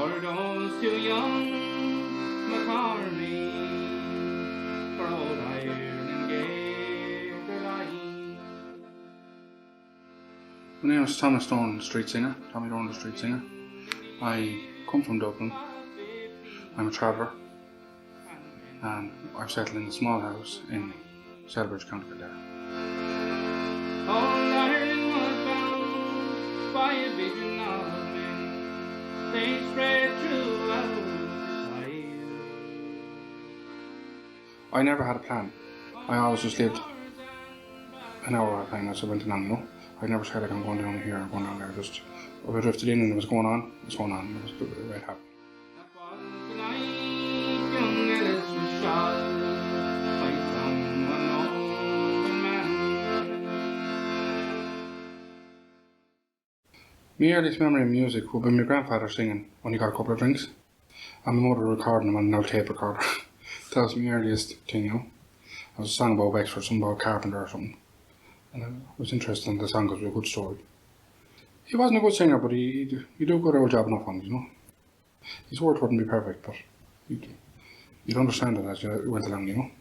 For those too young, McCartney, for old Ireland gave their life. My name is Thomas Doran, street singer, Tommy Doran, the street singer. I come from Dublin. I'm a traveller, and I've settled in a small house in Selbridge, County Kildare. Old Ireland was bound by a vision of men. They spread throughout the side. I never had a plan. I always just lived an hour at a time as I went along, you know. I never said like I'm going down here or going down there. Just if I drifted in and it was going on, it was going on. It was the way it happened. My earliest memory of music would be my grandfather singing when he got a couple of drinks, and my mother recording him on an old tape recorder. That was my earliest thing, you know. It was a song about Wexford, something about a carpenter or something. And I was interested in the song because it was a good story. He wasn't a good singer, but he did a good old job enough on it, you know. His words wouldn't be perfect, but you'd understand it as you went along, you know.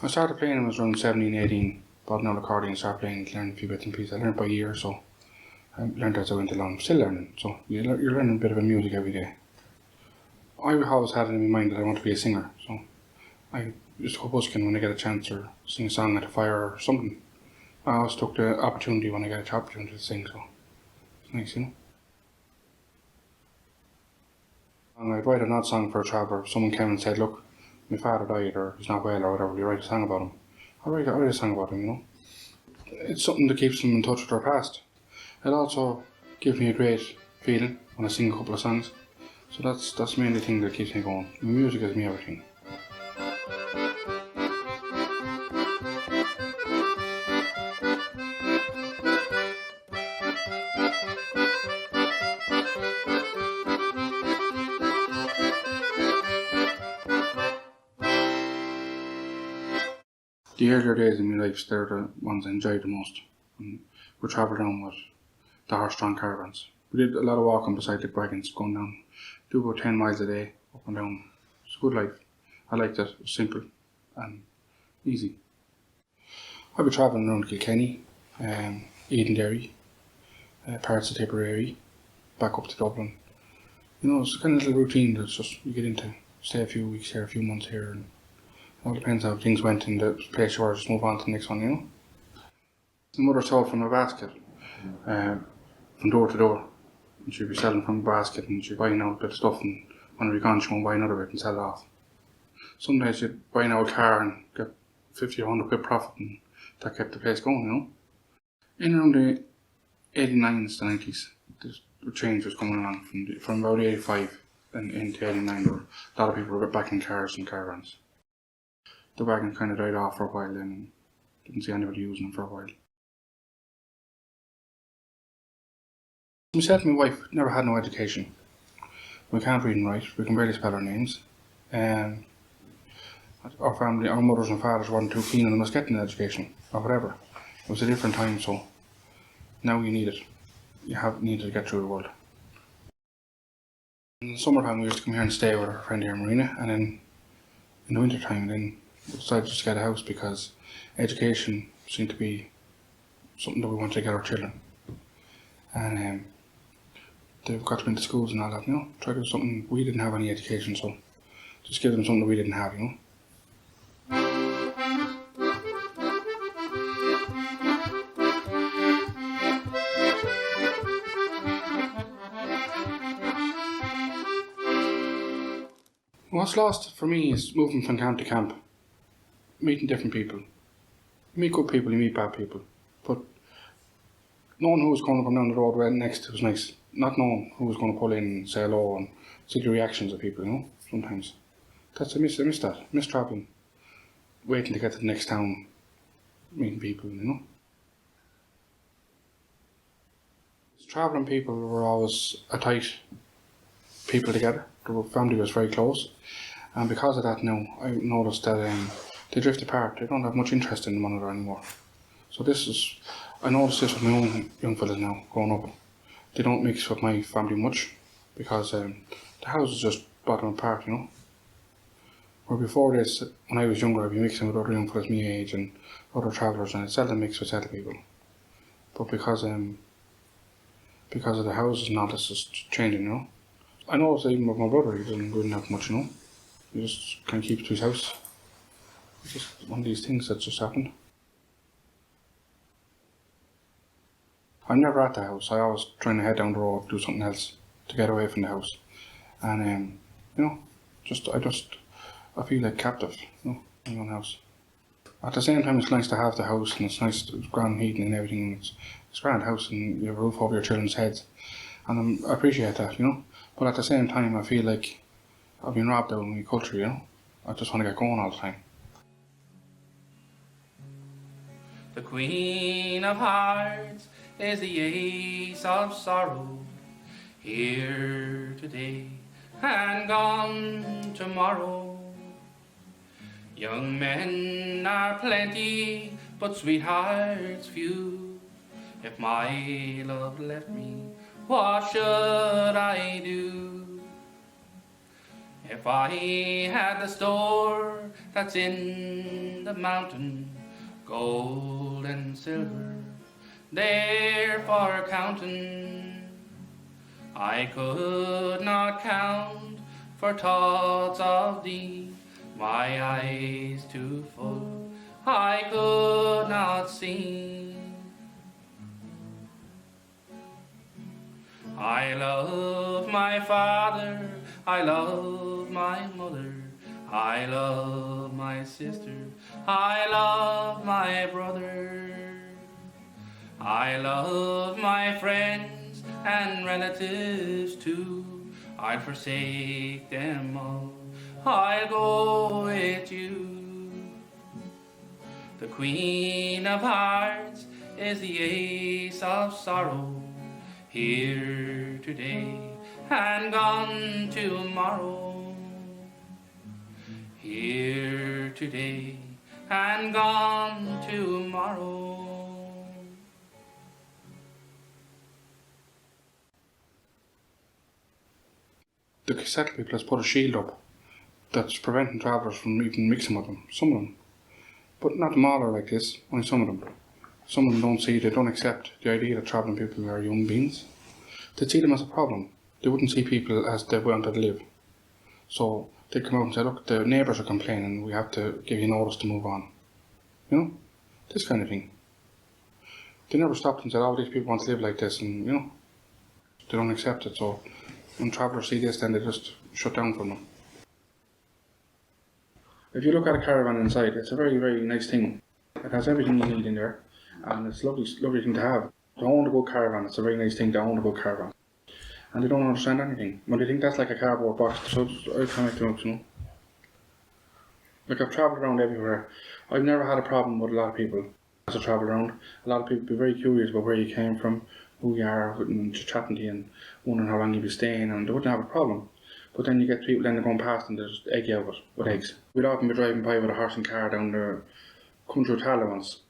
I started playing when I was around 17, 18, bought an old accordion, started playing, learned a few bits and pieces. I learned by year, so I learned as I went along. Still learning, so you're learning a bit of music every day. I always had it in my mind that I want to be a singer, so I used to go busking when I get a chance or sing a song at a fire or something. I always took the opportunity when I get an opportunity to sing, so it's nice, you know. And I'd write an odd song for a traveller. If someone came and said, look, my father died or he's not well or whatever, you write a song about him. I'll write a song about him, you know. It's something that keeps them in touch with their past. It also gives me a great feeling when I sing a couple of songs. So that's the main thing that keeps me going. My music is me everything. The earlier days in my life, they're the ones I enjoyed the most. And we travelled down with the horse-drawn caravans. We did a lot of walking beside the wagons, going down, do about 10 miles a day, up and down. It's a good life. I liked it. It was simple and easy. I'd be travelling around Kilkenny, Edenderry, parts of Tipperary, back up to Dublin. You know, it's a kind of little routine that's just, you get into, stay a few weeks here, a few months here, and it all depends how things went in the place you are, just move on to the next one, you know. My mother sold from a basket, from door to door. And she'd be selling from a basket and she'd buy an old bit of stuff, and when we'd gone, she'd go and buy another bit and sell it off. Some days she'd buy an old car and get 50 or 100 quid profit, and that kept the place going, you know. In around the 89s to 90s, the change was coming along from about 85 and into 89, where a lot of people were back in cars and caravans. The wagon kind of died off for a while then, and didn't see anybody using them for a while. Myself and my wife never had no education. We can't read and write, we can barely spell our names. Our family, our mothers and fathers weren't too keen on us getting an education, or whatever. It was a different time, so now you need it. You need to get through the world. In the summertime we used to come here and stay with our friend here, Marina, and then in the winter time then we decided to get a house because education seemed to be something that we wanted to get our children. And they've got to into schools and all that, you know. Try to do something. We didn't have any education, so just give them something that we didn't have, you know. What's lost for me is moving from camp to camp, meeting different people. You meet good people, you meet bad people, but knowing who was going to come down the road right next was nice. Not knowing who was going to pull in and say hello and see the reactions of people, you know, sometimes. I miss that. I miss travelling, waiting to get to the next town, meeting people, you know. Travelling people were always a tight people together. The family was very close, and because of that now I noticed that they drift apart. They don't have much interest in one another anymore. So I noticed this with my own young fellas now growing up. they don't mix with my family much because the house is just bottom apart, you know. Where before this, when I was younger, I'd be mixing with other young fellas my age and other travellers, and I'd seldom mix with settled people. But because of the houses and all this is changing, you know. I noticed even with my brother, he doesn't go in that much, you know. He just kind of keeps to his house. It's just one of these things that just happened. I'm never at the house. I always trying to head down the road, do something else to get away from the house. And you know, I feel like captive, you know, in my own house. At the same time, it's nice to have the house, and it's nice, it's grand heating and everything. It's a grand house, and you have a roof over your children's heads, and I appreciate that, you know. But at the same time, I feel like I've been robbed out of my culture, you know. I just want to get going all the time. The Queen of Hearts is the ace of sorrow, here today and gone tomorrow. Young men are plenty, but sweethearts few. If my love left me, what should I do? If I had the store that's in the mountain, gold and silver, there for counting, I could not count for thoughts of thee, my eyes too full, I could not see. I love my father, I love my mother, I love my sister, I love my brother, I love my friends and relatives too. I'd forsake them all, I'll go with you. The Queen of Hearts is the ace of sorrow, here today and gone tomorrow. Here today and gone tomorrow. The settled people has put a shield up that's preventing travellers from even mixing with them, some of them. But not them all are like this, only some of them. Some of them don't see, they don't accept the idea that travelling people are human beings. They see them as a problem. They wouldn't see people as they wanted to live. So they come out and say, look, the neighbours are complaining, we have to give you notice to move on. You know, this kind of thing. They never stopped and said, oh, these people want to live like this, and you know, they don't accept it. So when travellers see this, then they just shut down from them. If you look at a caravan inside, it's a very, very nice thing. It has everything you need in there, and it's a lovely thing to have. To own a good caravan, it's a very nice thing to own a good caravan. And they don't understand anything. When they think that's like a cardboard box, so I can't make them up, you know. Like, I've travelled around everywhere. I've never had a problem with a lot of people as I travel around. A lot of people be very curious about where you came from, who you are, and just chatting to you and wondering how long you'll be staying, and they wouldn't have a problem. But then you get people then going past and they just egg you out with eggs. We'd often be driving by with a horse and car down the coming through Tala once,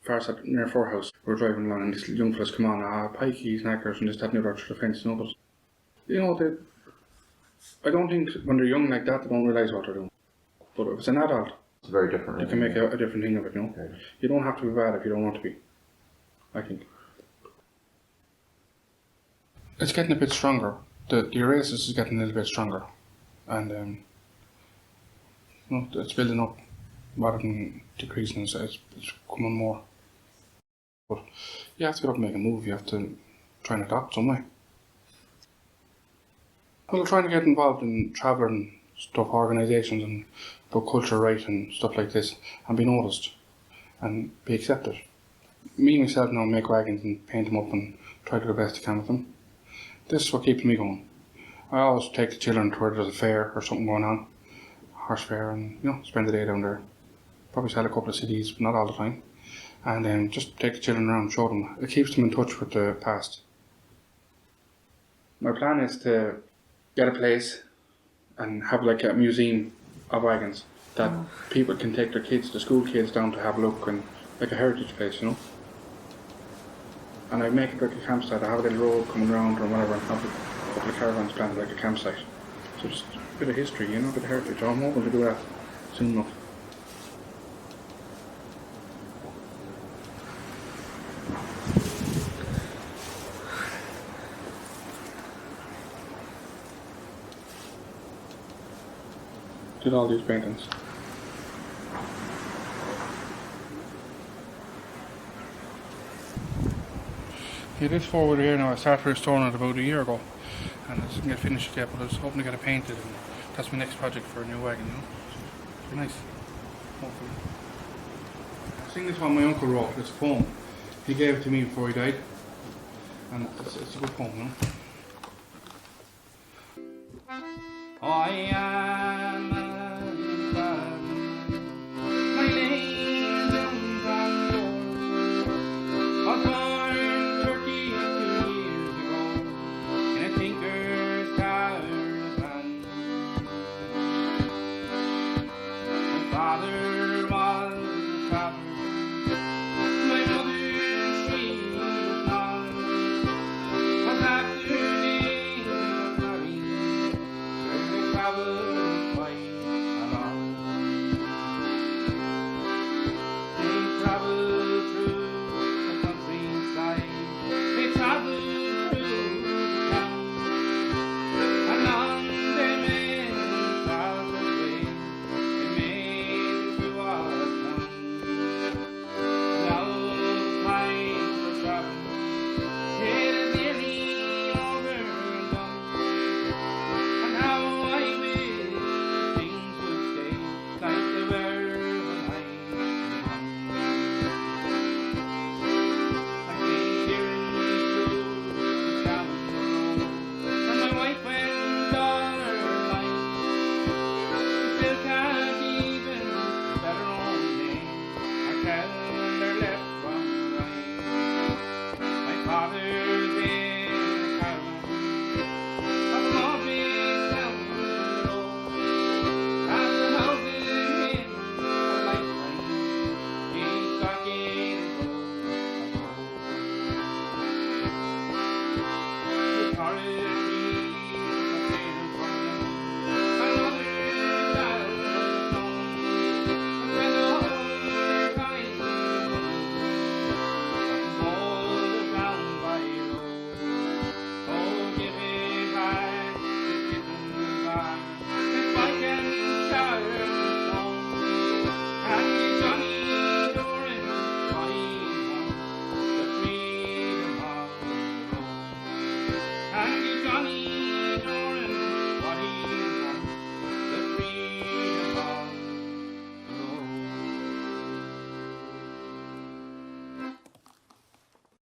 far side near Fort House. We were driving along and these young fellas come on, pikey, snackers and this, that and the other through the fence, you know. But you know, I don't think when they're young like that they don't realise what they're doing. But if it's an adult, it's very different. You can make a different thing of it, you know. Okay. You don't have to be bad if you don't want to be, I think. It's getting a bit stronger. The racist is getting a little bit stronger. And you know, it's building up rather than decreasing. It's coming more. But you have to get up and make a move. You have to try and adapt some way. Well, trying to get involved in travelling stuff, organisations and put culture right and stuff like this, and be noticed and be accepted. Me myself now make wagons and paint them up and try to do the best I can with them. This is what keeps me going. I always take the children to where there's a fair or something going on, horse fair, and you know, spend the day down there. Probably sell a couple of CDs, but not all the time. And then just take the children around and show them. It keeps them in touch with the past. My plan is to get a place and have like a museum of wagons that people can take their kids, the school kids, down to have a look, and like a heritage place, you know. and I make it like a campsite. I have a little road coming around or whatever, and have a couple of caravans planted like a campsite. So just a bit of history, you know, a bit of heritage. I'm hoping to do that soon enough. Did all these paintings. Yeah, this four-wheeler here now, I started restoring it about a year ago, and I didn't get finished yet, but I was hoping to get it painted, and that's my next project for a new wagon, you know. So, it'll be nice, hopefully. I sing this one my uncle wrote, this poem. He gave it to me before he died, and it's a good poem, you know. I am